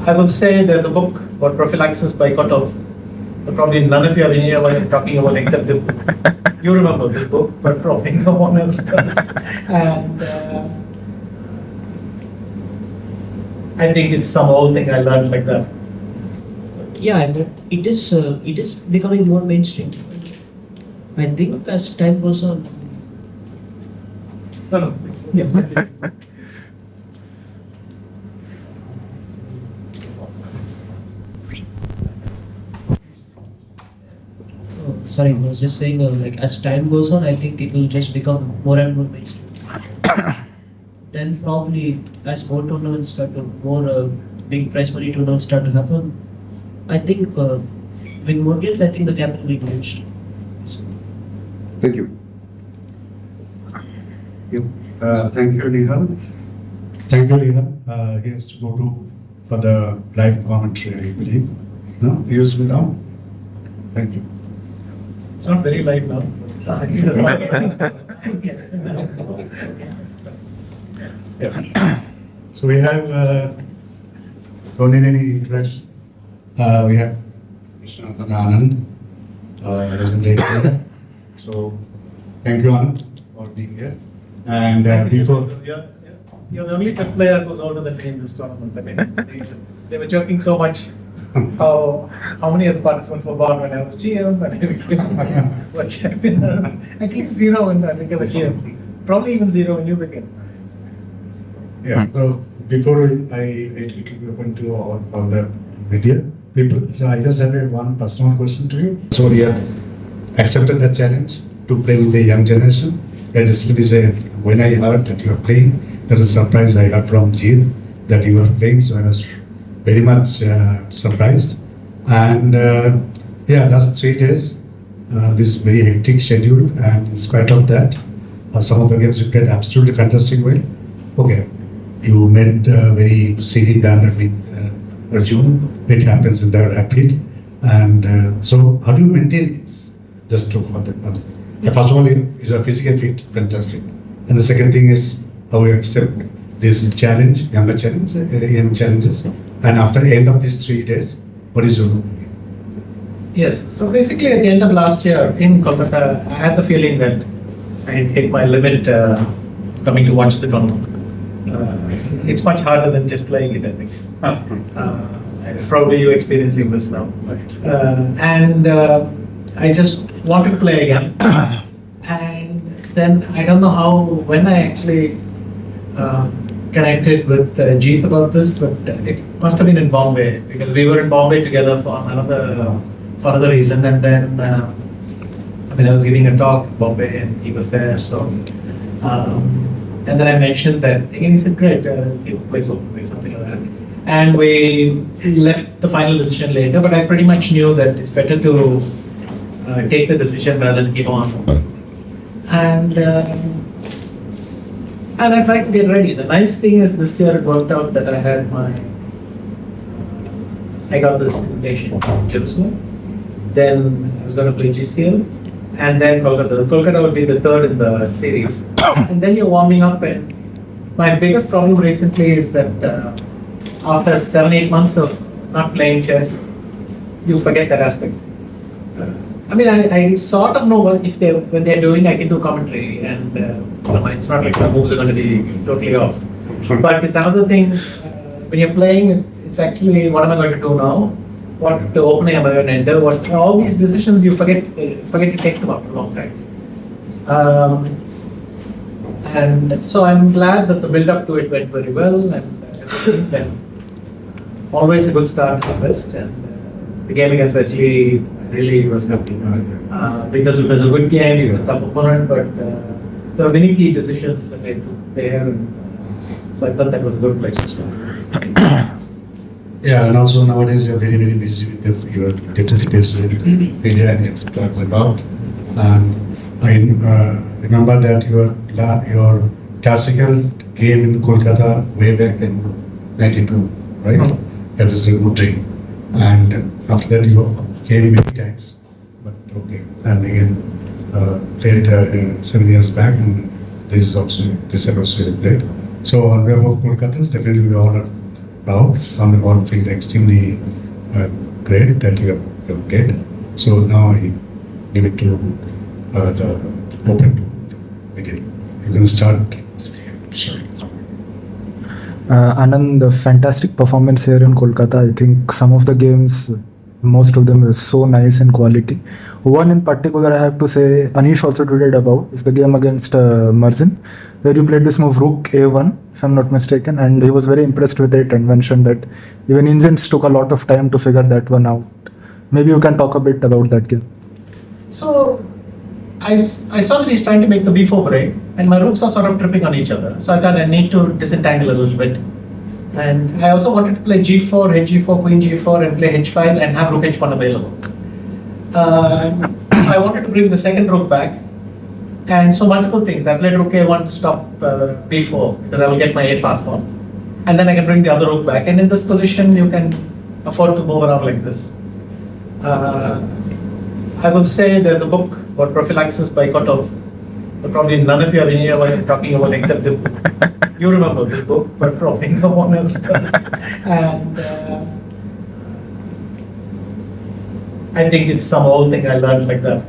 I will say there's a book about prophylaxis by Kotov. But probably none of you have any idea what I'm talking about except the book. You remember the book, but probably no one else does. And I think it's some old thing I learned like that. Yeah, but it is becoming more mainstream. I think as time goes on. No, yes. Sorry, I was just saying, like as time goes on, I think it will just become more and more mainstream. Then probably as more tournaments start to, more big prize money tournaments start to happen, I think with more games, I think the gap will be huge. Thank you. Thank you, Nihal. Thank you, Nihal. He has to go to for the live commentary, I believe. No, he is now. Thank you. It's not very light now. So we have, don't need any introduction. We have Vishy Anand, representing here. So thank you, Anand, for being here. And before. You're the only chess player who's older than me in this tournament. I mean, they were joking so much. How many of the participants were born when I was GM, when I became what champion? At least zero when I became a GM. Probably even zero when you became. Yeah. So before I keep open to all the media people, so I just have one personal question to you. So you have accepted the challenge to play with the young generation. That is to be said, when I heard that you are playing, that was a surprise I got from Jeet that you were playing. So I was very much surprised. And last 3 days, this very hectic schedule, and in spite of that, some of the games you played absolutely fantastic way. Okay, you made very silly blunder with Arjun. It happens in the rapid. And so how do you maintain this? Just to for the first of all, you are physically fit, fantastic. And the second thing is how you accept this challenge, young challenges. And after the end of these 3 days, what is your? Yes, so basically at the end of last year in Kolkata, I had the feeling that I had hit my limit coming to watch the tournament. It's much harder than just playing it, I think. Probably you're experiencing this now. And I just wanted to play again. And then I don't know how, when I actually connected with Jeet about this, but it must have been in Bombay because we were in Bombay together for another reason. And then I was giving a talk in Bombay and he was there. So and then I mentioned that again. He said, "Great, play something like that." And we left the final decision later. But I pretty much knew that it's better to take the decision rather than keep on. And I tried to get ready. The nice thing is this year it worked out that I had I got this invitation from Jerusalem. Then I was going to play GCL, and then Kolkata. Kolkata would be the third in the series. And then you're warming up, and my biggest problem recently is that after 7-8 months of not playing chess, you forget that aspect. I sort of know when they're doing, I can do commentary, and it's not like the moves are going to be totally off. But it's another thing when you're playing. It's actually what am I going to do now? What opening am I going to enter? All these decisions you forget to take them after a long time. And so I'm glad that the build-up to it went very well, and then always a good start at the best. And the game against Wesley really was happy because it was a good game. He's a tough opponent, but there were many key decisions that I took there, and so I thought that was a good place to start. Yeah, and also nowadays you're very, very busy with your deputy president, media, and you've talked about. And I remember that your classical game in Kolkata way back in '92, right? Mm-hmm. That was a good dream. And after that you came many times, but okay. And again, played 7 years back, and this year also played. So on behalf of Kolkata, definitely we honor wow, on field extremely great that you get. So now I give it to the open to media. You can start. Sure. Anand, the fantastic performance here in Kolkata. I think some of the games, most of them is so nice in quality. One in particular, I have to say, Anish also tweeted about is the game against Marzin, where you played this move Rook A1, if I'm not mistaken, and he was very impressed with it and mentioned that even Indians took a lot of time to figure that one out. Maybe you can talk a bit about that game. So I saw that he's trying to make the b4 break, and my rooks are sort of tripping on each other. So I thought I need to disentangle a little bit. And I also wanted to play g4, h4, queen g4, and play h5 and have rook h1 available. I wanted to bring the second rook back, and so multiple things. I played rook a1 to stop b4 because I will get my a pass pawn, and then I can bring the other rook back. And in this position, you can afford to move around like this. I will say there's a book called Prophylaxis by Kotov, but probably none of you are in here what I'm talking about except the book. You remember this book, but probably no one else does. And I think it's some old thing I learned like that.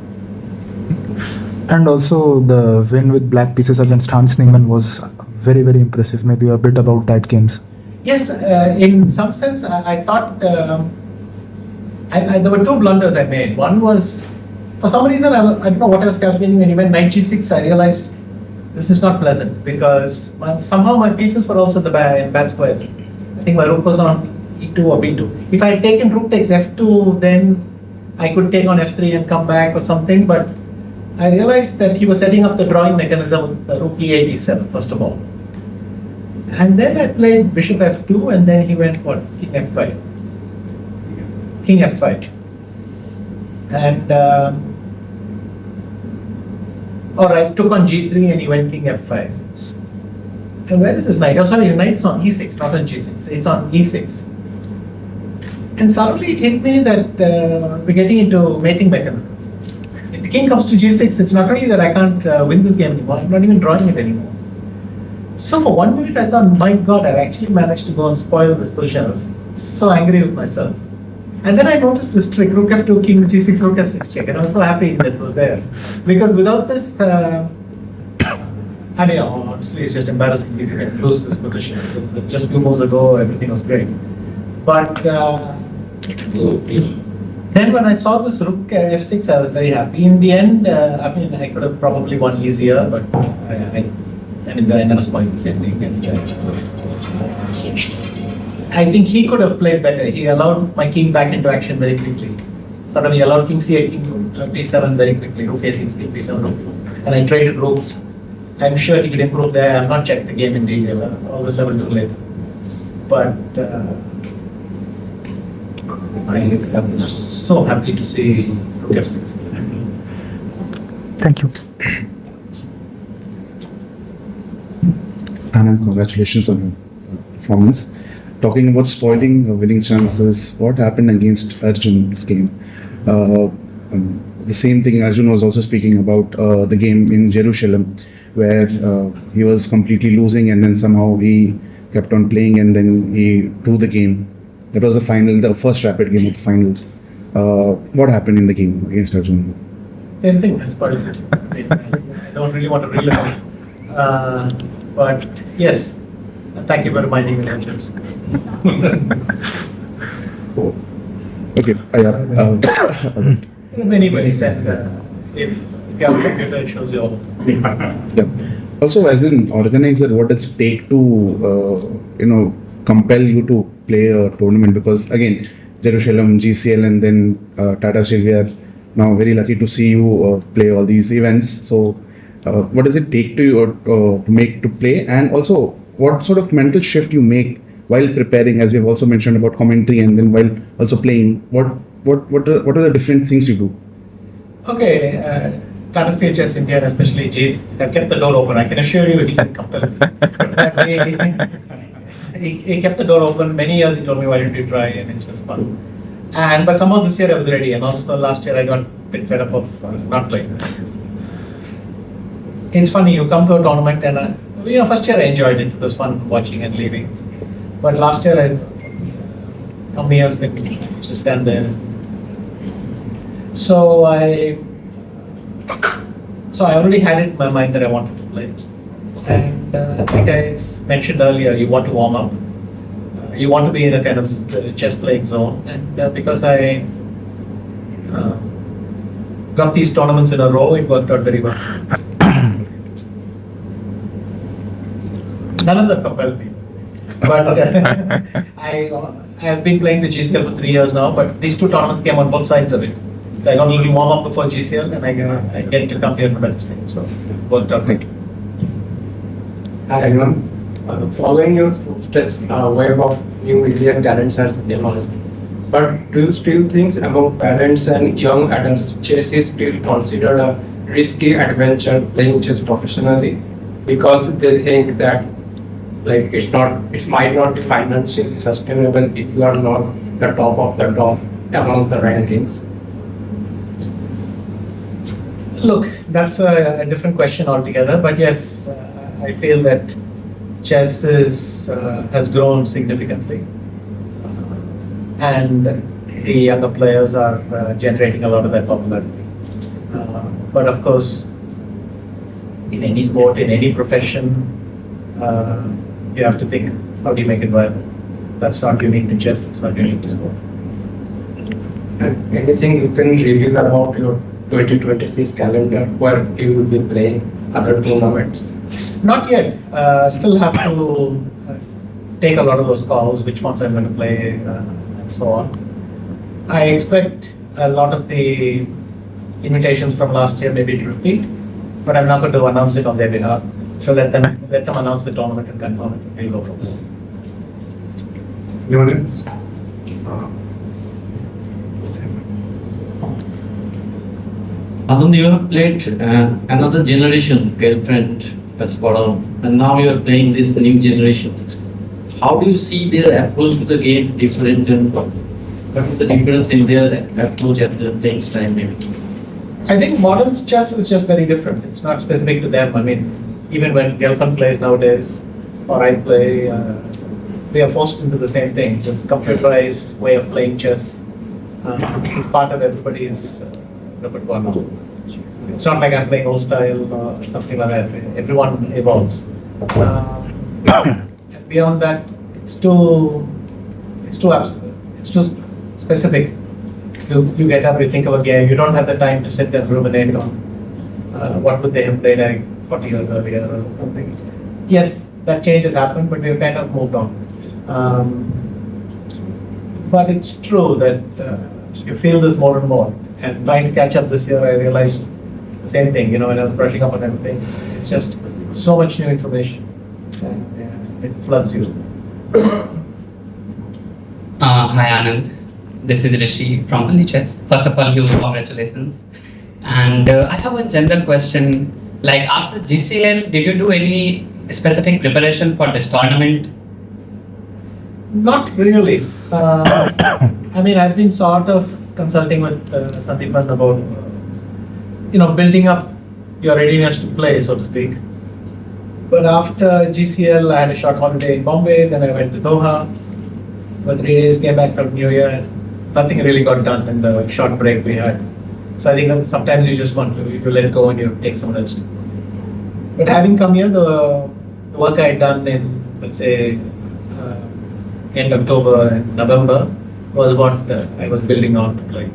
And also the win with black pieces against Hans Niemann was very, very impressive. Maybe a bit about that games. Yes, in some sense, I thought there were two blunders I made. One was, for some reason, I don't know what I was calculating when he went knight g6, I realized this is not pleasant because somehow my pieces were also in bad square. I think my rook was on e2 or b2. If I had taken rook takes f2, then I could take on f3 and come back or something, but I realized that he was setting up the drawing mechanism with the rook e8, e7, first of all. And then I played bishop f2, and then he went what? King f5. King f5. And alright, took on g3 and he went king f5. And where is his knight? Oh, sorry, his knight is on e6, not on g6. It's on e6. And suddenly it hit me that we're getting into mating mechanisms. If the king comes to g6, it's not only that I can't win this game anymore, I'm not even drawing it anymore. So for 1 minute I thought, my God, I actually managed to go and spoil this position. I was so angry with myself. And then I noticed this trick, rook f2, king g6, rook f6 check, and I was so happy that it was there. Because without this, I mean, honestly, it's just embarrassing if you can lose this position. Because just 2 moves ago, everything was great. But then when I saw this rook f6, I was very happy. In the end, I mean, I could have probably won easier, but I mean, I never spoiled this ending. And, I think he could have played better. He allowed my king back into action very quickly. Sort of he allowed king c8, king b7 very quickly, rook a6, king b7, rook. And I traded rooks. I'm sure he could improve there. I've not checked the game in detail. All this I will do later. But I'm so happy to see rook f6. Thank you. Anand, congratulations on your performance. Talking about spoiling winning chances, what happened against Arjun's game? The same thing Arjun was also speaking about the game in Jerusalem, where he was completely losing and then somehow he kept on playing and then he drew the game. That was the final, the first rapid game of the finals. What happened in the game against Arjun? Same thing, I spoiled it. I don't really want to relive it. But yes, thank you for reminding me of this. Okay. In many ways, if you have a computer, it shows you all. Yeah. Also, as an organizer, what does it take to, compel you to play a tournament? Because again, Jerusalem, GCL, and then Tata Steel, we are now very lucky to see you play all these events. So, what does it take to you to play? And also, what sort of mental shift you make while preparing, as you've also mentioned about commentary, and then while also playing? What are the different things you do? Okay, Tata Steel Chess India, and especially Jit, have kept the door open. I can assure you he didn't compel me. He kept the door open. Many years he told me, why don't you try? And it's just fun. But somehow this year I was ready, and also last year I got a bit fed up of not playing. It's funny, you come to a tournament and, first year I enjoyed it. It was fun watching and leaving. But last year, how many years been just done there? So I already had it in my mind that I wanted to play. And like I mentioned earlier, you want to warm up. You want to be in a kind of chess playing zone. And because I got these tournaments in a row, it worked out very well. None of them compelled me. But I have been playing the GCL for 3 years now, but these two tournaments came on both sides of it. So I got a little warm up before GCL and I get to come here to meditate. So it worked out. Thank you. Hi everyone. Following your footsteps, wave of new Indian talents has emerged. But do you still think among parents and young adults, chess is still considered a risky adventure playing chess professionally? Because they think that it might not be financially sustainable if you are not the top of the top amongst the rankings. Look, that's a different question altogether. But yes, I feel that chess has grown significantly. And the younger players are generating a lot of that popularity. But of course, in any sport, in any profession, you have to think, how do you make it viable? That's not unique to chess, it's not unique to sport. And anything you can reveal about your 2026 calendar where you will be playing other tournaments? Not yet. Still have to take a lot of those calls, which ones I'm going to play, and so on. I expect a lot of the invitations from last year maybe to repeat, but I'm not going to announce it on their behalf. So let them announce the tournament and confirm it. We'll go from there. Anyone else? Anand, you have played another generation girlfriend as well, and now you are playing these new generations. How do you see their approach to the game different, and what is the difference in their approach at the playing style maybe? I think modern chess is just very different. It's not specific to them. I mean, even when girlfriend plays nowadays, or I play, we are forced into the same thing. Just computerized way of playing chess is part of everybody's repertoire now. It's not like I'm playing old style or something like that. Everyone evolves. And beyond that, it's too specific. You get up, you think of a game. You don't have the time to sit and ruminate on what would they have played like 40 years earlier or something. Yes, that change has happened, but we've kind of moved on. But it's true that you feel this more and more. And trying to catch up this year, I realized the same thing. When I was brushing up on everything, it's just so much new information, and it floods you. Hi Anand, this is Rishi from Only Chess. First of all, huge congratulations. And I have a general question. Like after GCL, did you do any specific preparation for this tournament? Not really. I mean, I've been sort of consulting with Sandeepan about, building up your readiness to play, so to speak. But after GCL, I had a short holiday in Bombay, then I went to Doha for 3 days, came back from New Year, and nothing really got done in the short break we had. So I think that sometimes you just want to let go and you take some rest. But having come here, the work I had done in, let's say, end October and November was what I was building on to play.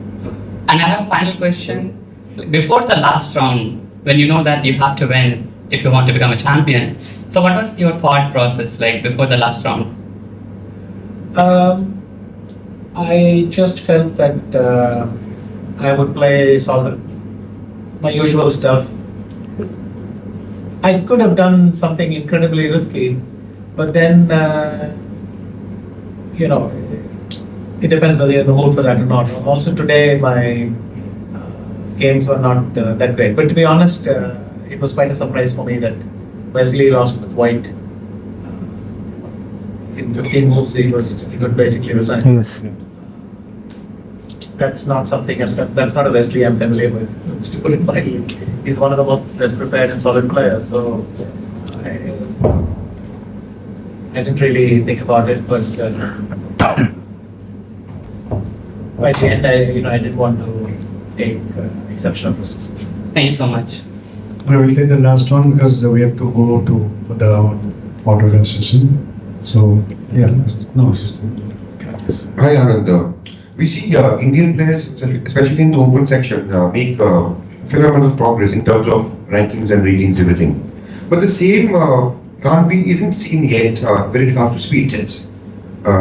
And I have a final question. Before the last round, when you know that you have to win if you want to become a champion, so what was your thought process like before the last round? I just felt that I would play my usual stuff. I could have done something incredibly risky, but then, it depends whether you're in the mood for that or not. Also today, my games were not that great. But to be honest, it was quite a surprise for me that Wesley lost with white. In 15 moves, he could basically resign. Yes. That's not something, that's not a Wesley I'm familiar with, just to put it mildly. He's one of the most best prepared and solid players. So I I didn't really think about it, but by the end, I did want to take exceptional risks. Thank you so much. We will take the last one because we have to go to the order session. So, yeah, no. Hi Anand. We see Indian players, especially in the open section, make phenomenal progress in terms of rankings and ratings, everything. But the same isn't seen yet when it comes to speed chess.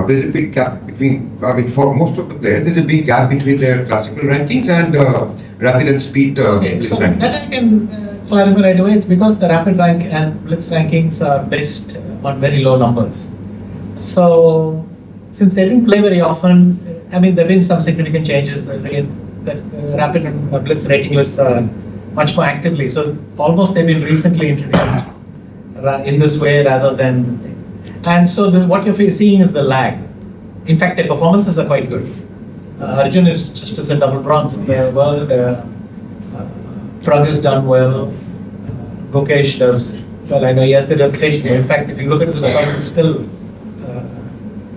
There's a big gap between, for most of the players, there's a big gap between their classical rankings and rapid and speed Okay, blitz so rankings. that I can clarify right away. It's because the rapid rank and blitz rankings are based on very low numbers. So, since they didn't play very often, there have been some significant changes. The rapid and blitz rating lists are much more actively. So, almost they've been recently introduced in this way rather than. And so, what you're seeing is the lag. In fact, their performances are quite good. Arjun is just as a double bronze in the world. Prag has done well. Gokesh does well. I know he has the reputation. In fact, if you look at his results, it's still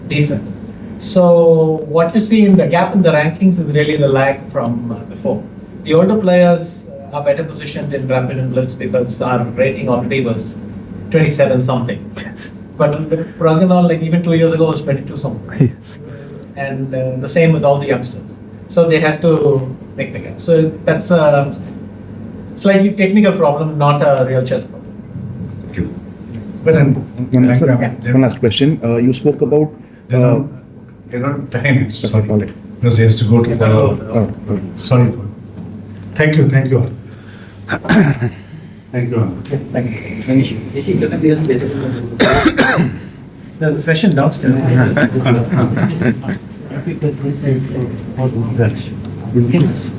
decent. So what you see in the gap in the rankings is really the lag from before. The older players are better positioned in rapid and blitz because our rating already was 27 something. Yes. But Prag and all, like even 2 years ago, was 22 something. Yes. And the same with all the youngsters. So they had to make the gap. So that's a slightly technical problem, not a real chess problem. Thank you. But then, One last question. You spoke about. they're not time. Sorry. All right. Because he has to go to the. Sorry. Thank you. Thank you. Thank you. Thanks. There's a session downstairs. Yes.